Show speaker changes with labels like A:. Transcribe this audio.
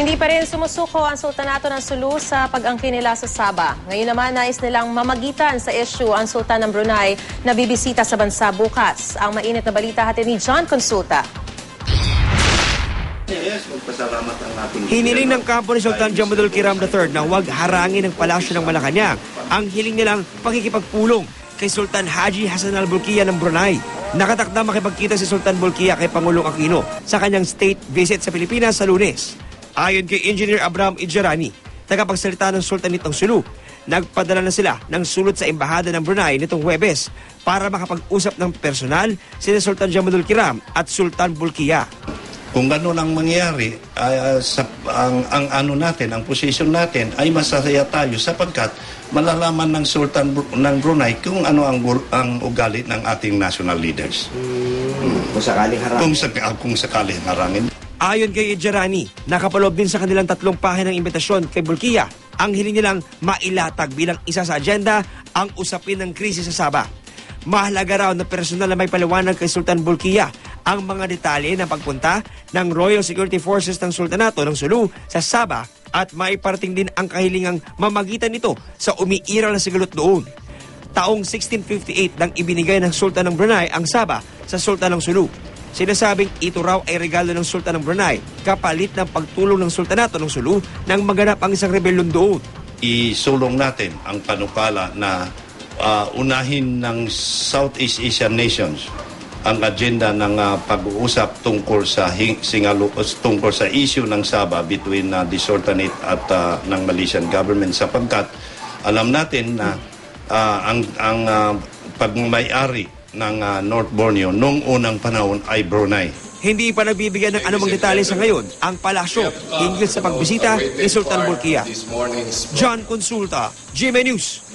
A: Hindi pa rin sumusuko ang Sultanato ng Sulu sa pag-angkin nila sa Sabah. Ngayon naman nais nilang mamagitan sa issue ang Sultan ng Brunei na bibisita sa bansa bukas. Ang mainit na balita hatid ni John Consulta.
B: Hiniling ng kampo ni Sultan Jamadul Kiram III na huwag harangin ng palasyo ng Malacanang ang hiling nilang pakikipagpulong kay Sultan Haji Hassan al-Bolkiah ng Brunei. Nakatakda makipagkita si Sultan Bolkiah kay Pangulong Aquino sa kanyang state visit sa Pilipinas sa Lunes. Ayon kay Engineer Abraham Idjarani, tagapagsalita ng Sultan nitong Sulu, nagpadala na sila ng sulot sa Embahada ng Brunei nitong Huwebes para makapag-usap ng personal sina Sultan Jamadul Kiram at Sultan Bolkiah.
C: Kung gano'n ang mangyayari, ang posisyon natin ay masasaya tayo sapagkat malalaman ng Sultan ng Brunei kung ano ang ugali ng ating national leaders.
B: Kung sakaling harangin.
C: Kung sakaling harangin.
B: Ayon kay Idjarani, nakapaloob din sa kanilang 3 pahinang imbitasyon kay Bolkiah ang hiling nilang mailatag bilang isa sa agenda ang usapin ng krisis sa Sabah. Mahalaga raw na personal na may paliwanag kay Sultan Bolkiah ang mga detalye ng pagpunta ng Royal Security Forces ng Sultanato ng Sulu sa Sabah at maiparating din ang kahilingang mamagitan nito sa umiiral na sigalot doon. Taong 1658 nang ibinigay ng Sultan ng Brunei ang Sabah sa Sultan ng Sulu. Sinasabing ito raw ay regalo ng Sultan ng Brunei kapalit ng pagtulong ng Sultanato ng Sulu nang maganap ang isang rebelyon doon.
C: Isulong natin ang panukala na unahin ng Southeast Asian nations ang agenda ng pag-uusap tungkol sa issue ng Sabah between the Sultanate at ng Malaysian government sapagkat alam natin na ang pagmamay-ari ng North Borneo noong unang panahon ay Brunei.
B: Hindi pa nagbibigyan ng anumang detalye sa ngayon ang palasyo hinggil sa pagbisita ni Sultan Bolkiah. John Consulta, GMA News.